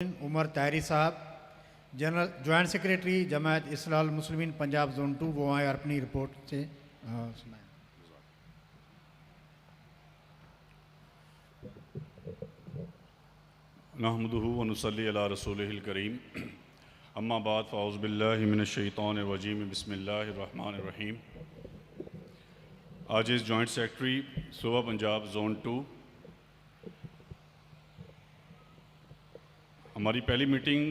عمر طاہری صاحب general joint secretary جماعت اصلاح المسلمین پنجاب زون 2 وہ آئے اور اپنی رپورٹ سے سنائیں۔ نحمدہ ونصلی علی رسولہ الکریم اما بعد فاعوذ باللہ من الشیطان الرجیم بسم اللہ الرحمن الرحیم۔ آج از جوائنٹ سیکرٹری صوبہ پنجاب زون 2۔ ہماری پہلی میٹنگ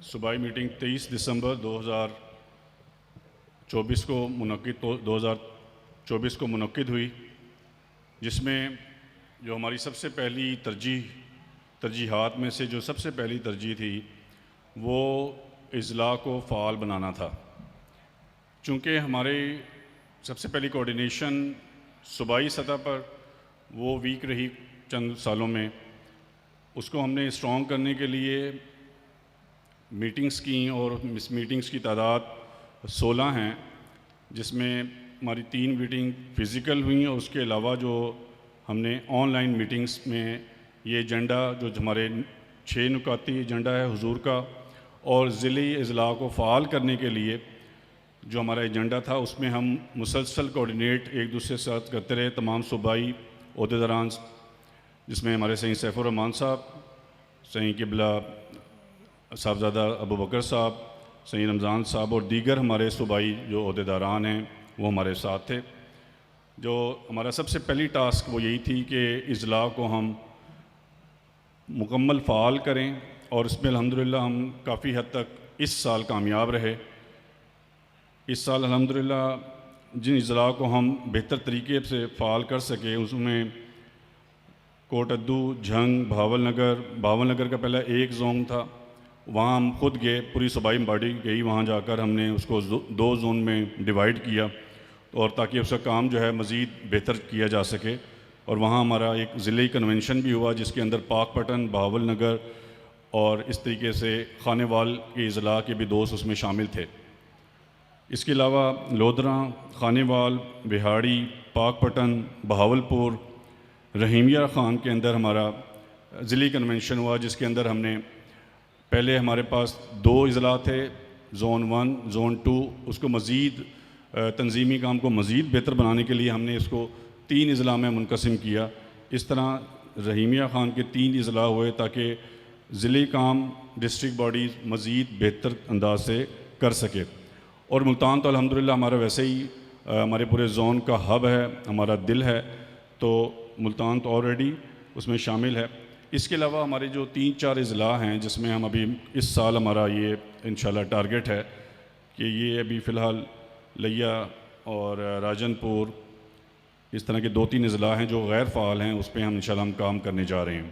صوبائی میٹنگ 23 دسمبر 2024 کو منعقد ہوئی، جس میں جو ہماری سب سے پہلی ترجیحات میں سے جو سب سے پہلی ترجیح تھی وہ اضلاع کو فعال بنانا تھا۔ چونکہ ہمارے سب سے پہلی کوارڈینیشن صوبائی سطح پر وہ ویک رہی چند سالوں میں، اس کو ہم نے اسٹرانگ کرنے کے لیے میٹنگز کی، اور اس میٹنگز کی تعداد 16 ہیں، جس میں ہماری 3 میٹنگ فزیکل ہوئیں، اور اس کے علاوہ جو ہم نے آن لائن میٹنگز میں یہ ایجنڈا جو ہمارے 6 نکاتی ایجنڈا ہے حضور کا، اور ضلعی اضلاع کو فعال کرنے کے لیے جو ہمارا ایجنڈا تھا، اس میں ہم مسلسل کوارڈینیٹ ایک دوسرے کے ساتھ کرتے رہے تمام صوبائی عہدیداران، جس میں ہمارے سید سیف الرحمان صاحب، سید قبلہ صاحبزادہ ابو بکر صاحب، سید رمضان صاحب اور دیگر ہمارے صوبائی جو عہدیداران ہیں وہ ہمارے ساتھ تھے۔ جو ہمارا سب سے پہلی ٹاسک وہ یہی تھی کہ اضلاع کو ہم مکمل فعال کریں، اور اس میں الحمدللہ ہم کافی حد تک اس سال کامیاب رہے۔ اس سال الحمدللہ جن اضلاع کو ہم بہتر طریقے سے فعال کر سکے، اس میں کوٹ ادو، جھنگ، بھاول نگر کا پہلا ایک زون تھا، وہاں ہم خود گئے، پوری صوبائی باڈی گئی، وہاں جا کر ہم نے اس کو 2 زون میں ڈیوائیڈ کیا، اور تاکہ اس کا کام جو ہے مزید بہتر کیا جا سکے۔ اور وہاں ہمارا ایک ضلعی کنونشن بھی ہوا، جس کے اندر پاک پٹن، بھاول نگر اور اس طریقے سے خانے وال کے اضلاع کے بھی دوست اس میں شامل تھے۔ اس کے علاوہ لودھراں، خانے وال، بہاڑی، پاک پٹن، بہاولپور، رحیمیہ خان کے اندر ہمارا ضلعی کنونشن ہوا، جس کے اندر ہم نے پہلے ہمارے پاس 2 اضلاع تھے، زون 1، زون 2، اس کو مزید تنظیمی کام کو مزید بہتر بنانے کے لیے ہم نے اس کو 3 اضلاع میں منقسم کیا۔ اس طرح رحیمیہ خان کے 3 اضلاع ہوئے تاکہ ضلعی کام ڈسٹرکٹ باڈیز مزید بہتر انداز سے کر سکے۔ اور ملتان تو الحمدللہ ہمارا ویسے ہی ہمارے پورے زون کا ہب ہے، ہمارا دل ہے، تو ملتان تو آلریڈی اس میں شامل ہے۔ اس کے علاوہ ہمارے جو 3-4 اضلاع ہیں، جس میں ہم ابھی اس سال ہمارا یہ انشاءاللہ ٹارگٹ ہے کہ یہ ابھی فی الحال لیا اور راجن پور، اس طرح کے 2-3 اضلاع ہیں جو غیر فعال ہیں، اس پہ ہم انشاءاللہ ہم کام کرنے جا رہے ہیں۔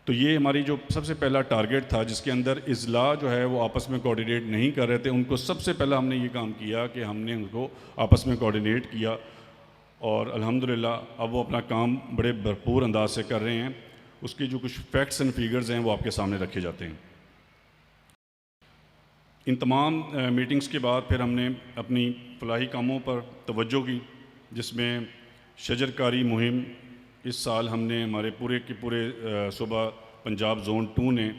تو یہ ہماری جو سب سے پہلا ٹارگٹ تھا، جس کے اندر اضلاع جو ہے وہ آپس میں کوارڈینیٹ نہیں کر رہے تھے، ان کو سب سے پہلا ہم نے یہ کام کیا کہ ہم نے ان کو آپس میں کوارڈینیٹ کیا، اور الحمدللہ اب وہ اپنا کام بڑے بھرپور انداز سے کر رہے ہیں۔ اس کی جو کچھ فیکٹس اینڈ فیگرز ہیں وہ آپ کے سامنے رکھے جاتے ہیں۔ ان تمام میٹنگز کے بعد پھر ہم نے اپنی فلاحی کاموں پر توجہ کی، جس میں شجر کاری مہم اس سال ہم نے ہمارے پورے کے پورے صوبہ پنجاب زون 2 نے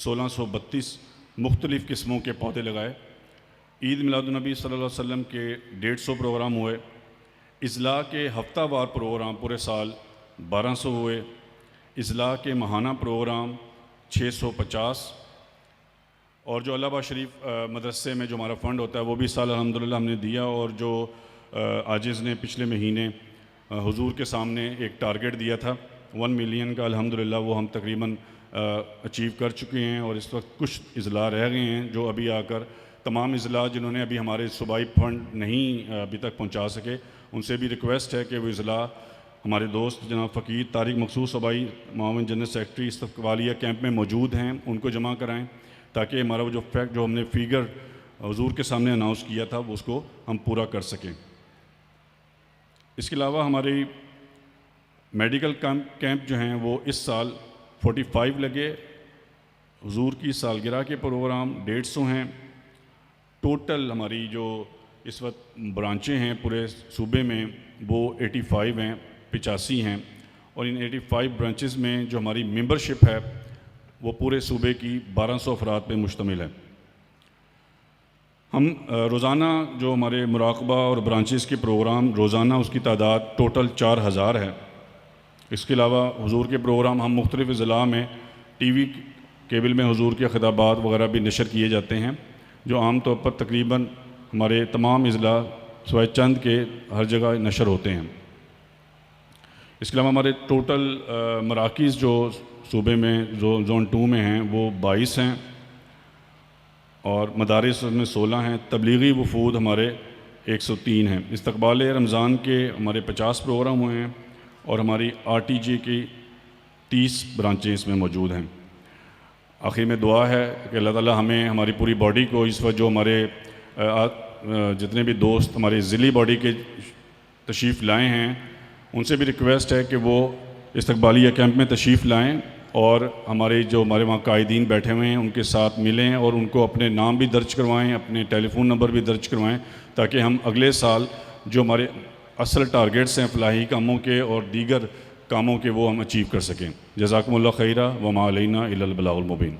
1632 مختلف قسموں کے پودے لگائے۔ عید میلاد النبی صلی اللہ علیہ وسلم کے 150 پروگرام ہوئے، اضلاع کے ہفتہ وار پروگرام پورے سال 1200 ہوئے، اضلاع کے ماہانہ پروگرام 650، اور جو علامہ شریف مدرسے میں جو ہمارا فنڈ ہوتا ہے وہ بھی سال الحمدللہ ہم نے دیا، اور جو عاجز نے پچھلے مہینے حضور کے سامنے ایک ٹارگٹ دیا تھا 1 ملین کا، الحمدللہ وہ ہم تقریباً اچیو کر چکے ہیں، اور اس وقت کچھ اضلاع رہ گئے ہیں جو ابھی آ کر تمام اضلاع جنہوں نے ابھی ہمارے صوبائی فنڈ نہیں ابھی تک پہنچا سکے، ان سے بھی ریکویسٹ ہے کہ وہ اضلاع ہمارے دوست جناب فقیر طارق مخصوص صوبائی معاون جنرل سیکرٹری استقبالیہ کیمپ میں موجود ہیں، ان کو جمع کرائیں، تاکہ ہمارا وہ جو فیکٹ جو ہم نے فیگر حضور کے سامنے اناؤنس کیا تھا وہ اس کو ہم پورا کر سکیں۔ اس کے علاوہ ہماری میڈیکل کیمپ جو ہیں وہ اس سال 45 لگے، حضور کی سالگرہ کے پروگرام 150 ہیں۔ ٹوٹل ہماری جو اس وقت برانچیں ہیں پورے صوبے میں وہ 85 ہیں، 85 ہیں، اور ان 85 برانچز میں جو ہماری ممبرشپ ہے وہ پورے صوبے کی 1200 افراد پہ مشتمل ہے۔ ہم روزانہ جو ہمارے مراقبہ اور برانچز کے پروگرام روزانہ اس کی تعداد ٹوٹل 4000 ہے۔ اس کے علاوہ حضور کے پروگرام ہم مختلف اضلاع میں ٹی وی کیبل میں حضور کے خطابات وغیرہ بھی نشر کیے جاتے ہیں، جو عام طور پر تقریباً ہمارے تمام اضلاع سوائے چند کے ہر جگہ نشر ہوتے ہیں۔ اس کے علاوہ ہمارے ٹوٹل مراکز جو صوبے میں زون 2 میں ہیں وہ 22 ہیں، اور مدارس میں 16 ہیں۔ تبلیغی وفود ہمارے 103 ہیں۔ استقبال رمضان کے ہمارے 50 پروگرام ہوئے ہیں، اور ہماری RTG کی 30 برانچیں اس میں موجود ہیں۔ آخر میں دعا ہے کہ اللہ تعالیٰ ہمیں ہماری پوری باڈی کو اس وقت جو ہمارے جتنے بھی دوست ہماری ضلعی باڈی کے تشریف لائے ہیں ان سے بھی ریکویسٹ ہے کہ وہ استقبالیہ کیمپ میں تشریف لائیں، اور ہمارے وہاں قائدین بیٹھے ہوئے ہیں ان کے ساتھ ملیں اور ان کو اپنے نام بھی درج کروائیں، اپنے ٹیلی فون نمبر بھی درج کروائیں، تاکہ ہم اگلے سال جو ہمارے اصل ٹارگیٹس ہیں فلاحی کاموں کے اور دیگر کاموں کے وہ ہم اچیو کر سکیں۔ جزاکم اللہ خیرہ وما علینا الا البلاغ المبین۔